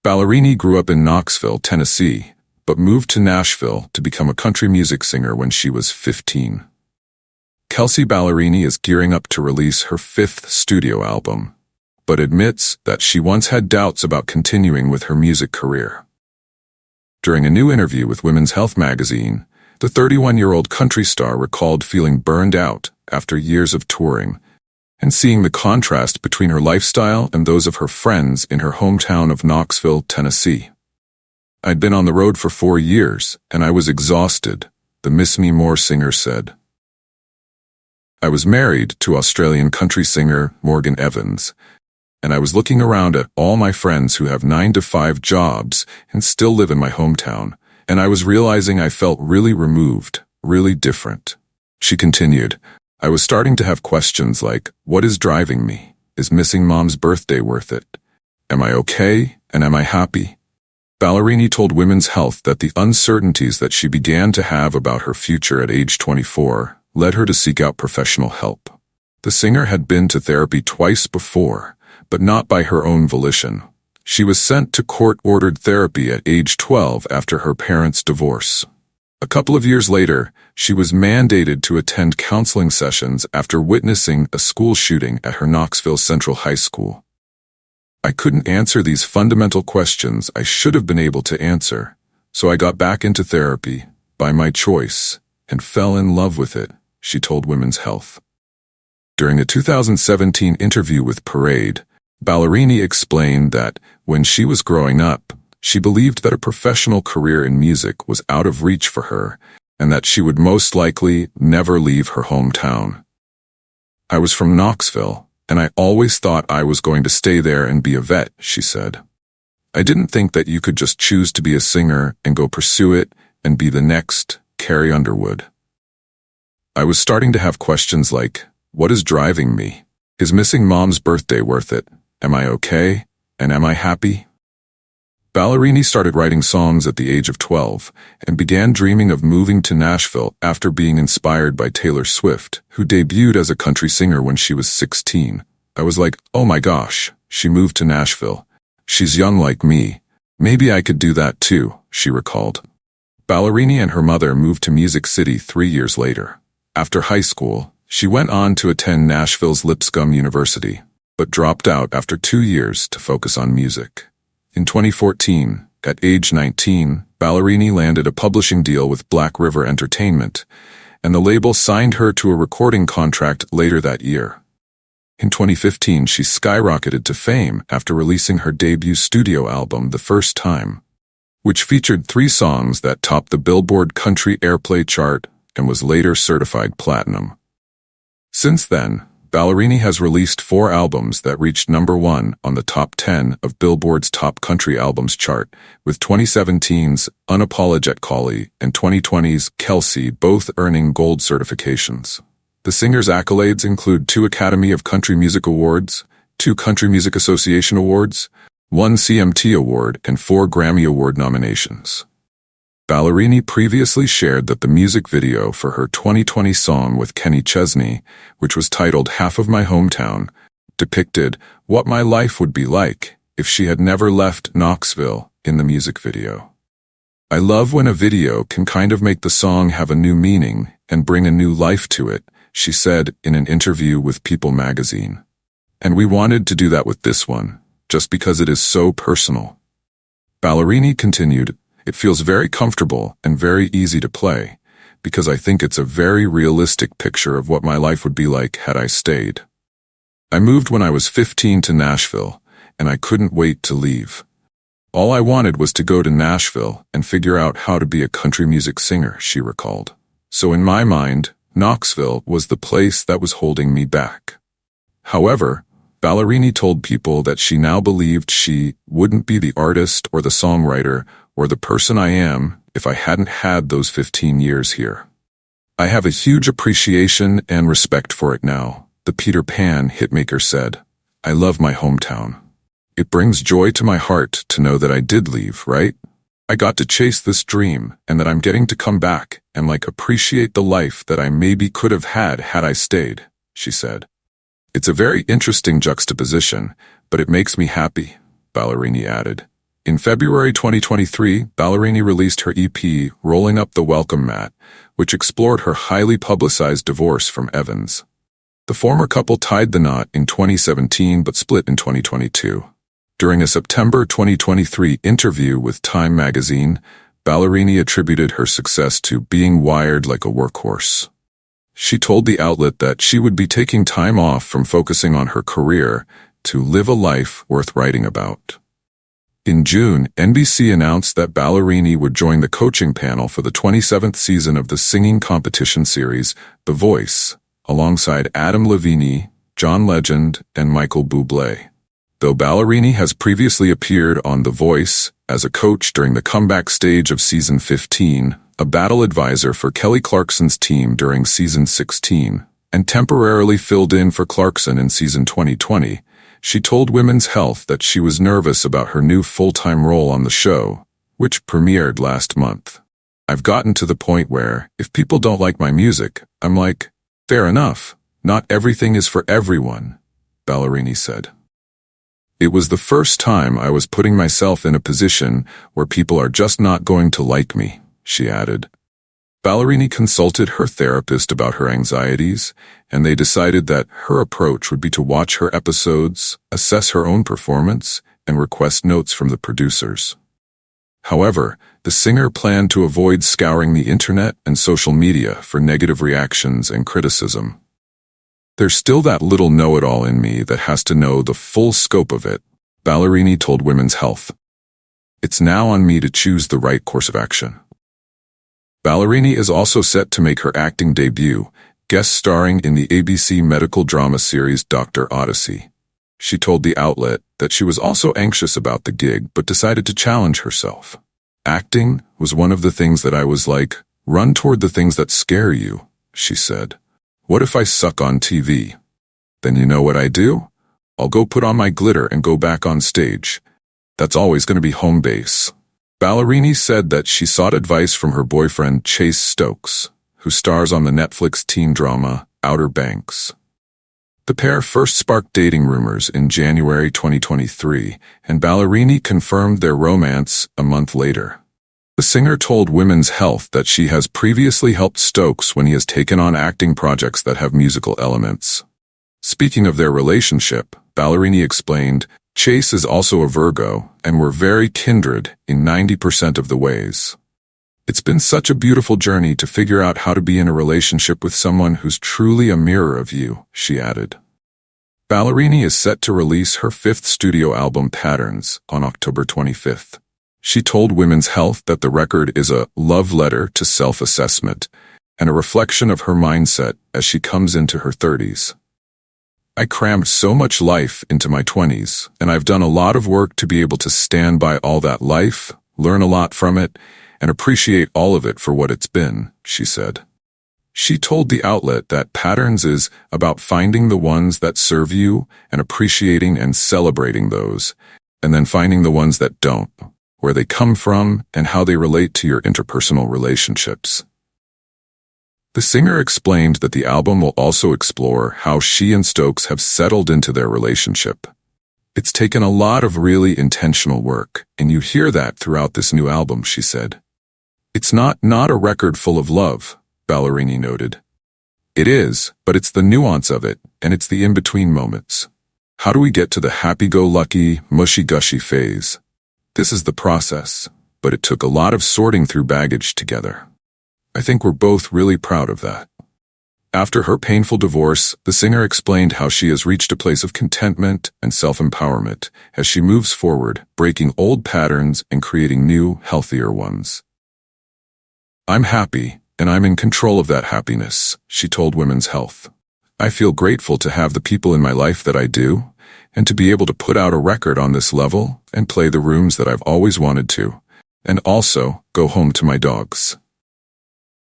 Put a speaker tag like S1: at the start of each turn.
S1: Ballerini grew up in Knoxville, Tennessee, but moved to Nashville to become a country music singer when she was 15. Kelsea Ballerini is gearing up to release her 5th studio album, but admits that she once had doubts about continuing with her music career. During a new interview with Women's Health magazine, the 31-year-old country star recalled feeling burned out after years of touring and seeing the contrast between her lifestyle and those of her friends in her hometown of Knoxville, Tennessee. "I'd been on the road for 4 years, and I was exhausted," the Miss Me More singer said. "I was married to Australian country singer Morgan Evans, and I was looking around at all my friends who have 9-to-5 jobs and still live in my hometown, and I was realizing I felt really removed, really different." She continued, "I was starting to have questions like, what is driving me? Is missing mom's birthday worth it? Am I okay, and am I happy?" Ballerini told Women's Health that the uncertainties that she began to have about her future at age 24 led her to seek out professional help. The singer had been to therapy twice before, but not by her own volition. She was sent to court-ordered therapy at age 12 after her parents' divorce. A couple of years later, she was mandated to attend counseling sessions after witnessing a school shooting at her Knoxville Central High School. "I couldn't answer these fundamental questions I should have been able to answer, so I got back into therapy, by my choice, and fell in love with it," she told Women's Health. During a 2017 interview with Parade, Ballerini explained that when she was growing up, she believed that a professional career in music was out of reach for her and that she would most likely never leave her hometown. "I was from Knoxville, and I always thought I was going to stay there and be a vet," she said. "I didn't think that you could just choose to be a singer and go pursue it and be the next Carrie Underwood. I was starting to have questions like, what is driving me? Is missing mom's birthday worth it? Am I okay? And am I happy?" Ballerini started writing songs at the age of 12 and began dreaming of moving to Nashville after being inspired by Taylor Swift, who debuted as a country singer when she was 16. "I was like, oh my gosh, she moved to Nashville. She's young like me. Maybe I could do that too," she recalled. Ballerini and her mother moved to Music City 3 years later. After high school, she went on to attend Nashville's Lipscomb University, but dropped out after 2 years to focus on music. In 2014, at age 19, Ballerini landed a publishing deal with Black River Entertainment, and the label signed her to a recording contract later that year. In 2015, she skyrocketed to fame after releasing her debut studio album The First Time, which featured 3 songs that topped the Billboard Country Airplay chart and was later certified platinum. Since then, Ballerini has released 4 albums that reached #1 on the top 10 of Billboard's Top Country Albums chart, with 2017's Unapologetically and 2020's Kelsea both earning gold certifications. The singer's accolades include 2 Academy of Country Music Awards, 2 Country Music Association Awards, 1 CMT Award, and 4 Grammy Award nominations. Ballerini previously shared that the music video for her 2020 song with Kenny Chesney, which was titled Half of My Hometown, depicted what my life would be like if she had never left Knoxville in the music video. "I love when a video can kind of make the song have a new meaning and bring a new life to it," she said in an interview with People magazine. "And we wanted to do that with this one, just because it is so personal." Ballerini continued, "It feels very comfortable and very easy to play, because I think it's a very realistic picture of what my life would be like had I stayed. I moved when I was 15 to Nashville, and I couldn't wait to leave. All I wanted was to go to Nashville and figure out how to be a country music singer," she recalled. "So in my mind, Knoxville was the place that was holding me back." However, Ballerini told People that she now believed she wouldn't be the artist or the songwriter or the person I am if I hadn't had those 15 years here. "I have a huge appreciation and respect for it now," the Peter Pan hitmaker said. "I love my hometown. It brings joy to my heart to know that I did leave, right? I got to chase this dream and that I'm getting to come back and appreciate the life that I maybe could have had I stayed," she said. "It's a very interesting juxtaposition, but it makes me happy," Ballerini added. In February 2023, Ballerini released her EP, Rolling Up the Welcome Mat, which explored her highly publicized divorce from Evans. The former couple tied the knot in 2017 but split in 2022. During a September 2023 interview with Time magazine, Ballerini attributed her success to being wired like a workhorse. She told the outlet that she would be taking time off from focusing on her career to live a life worth writing about. In June, NBC announced that Ballerini would join the coaching panel for the 27th season of the singing competition series, The Voice, alongside Adam Levine, John Legend, and Michael Bublé. Though Ballerini has previously appeared on The Voice as a coach during the comeback stage of season 15, a battle advisor for Kelly Clarkson's team during season 16, and temporarily filled in for Clarkson in season 2020, she told Women's Health that she was nervous about her new full-time role on the show, which premiered last month. I've gotten to the point where, if people don't like my music, I'm like, fair enough, not everything is for everyone, Ballerini said. It was the first time I was putting myself in a position where people are just not going to like me, she added. Ballerini consulted her therapist about her anxieties, and they decided that her approach would be to watch her episodes, assess her own performance, and request notes from the producers. However, the singer planned to avoid scouring the internet and social media for negative reactions and criticism. There's still that little know-it-all in me that has to know the full scope of it, Ballerini told Women's Health. It's now on me to choose the right course of action. Ballerini is also set to make her acting debut, guest starring in the ABC medical drama series Dr. Odyssey. She told the outlet that she was also anxious about the gig but decided to challenge herself. Acting was one of the things that I was like, run toward the things that scare you, she said. What if I suck on TV? Then you know what I do? I'll go put on my glitter and go back on stage. That's always going to be home base. Ballerini said that she sought advice from her boyfriend Chase Stokes, who stars on the Netflix teen drama Outer Banks. The pair first sparked dating rumors in January 2023, and Ballerini confirmed their romance a month later. The singer told Women's Health that she has previously helped Stokes when he has taken on acting projects that have musical elements. Speaking of their relationship, Ballerini explained, Chase is also a Virgo, and we're very kindred in 90% of the ways. It's been such a beautiful journey to figure out how to be in a relationship with someone who's truly a mirror of you, she added. Ballerini is set to release her 5th studio album Patterns on October 25th. She told Women's Health that the record is a love letter to self-assessment and a reflection of her mindset as she comes into her 30s. I crammed so much life into my 20s, and I've done a lot of work to be able to stand by all that life, learn a lot from it, and appreciate all of it for what it's been, she said. She told the outlet that Patterns is about finding the ones that serve you and appreciating and celebrating those, and then finding the ones that don't, where they come from, and how they relate to your interpersonal relationships. The singer explained that the album will also explore how she and Stokes have settled into their relationship. It's taken a lot of really intentional work, and you hear that throughout this new album, she said. It's not a record full of love, Ballerini noted. It is, but it's the nuance of it, and it's the in-between moments. How do we get to the happy-go-lucky, mushy-gushy phase? This is the process, but it took a lot of sorting through baggage together. I think we're both really proud of that. After her painful divorce, the singer explained how she has reached a place of contentment and self-empowerment as she moves forward, breaking old patterns and creating new, healthier ones. I'm happy, and I'm in control of that happiness, she told Women's Health. I feel grateful to have the people in my life that I do, and to be able to put out a record on this level and play the rooms that I've always wanted to, and also go home to my dogs.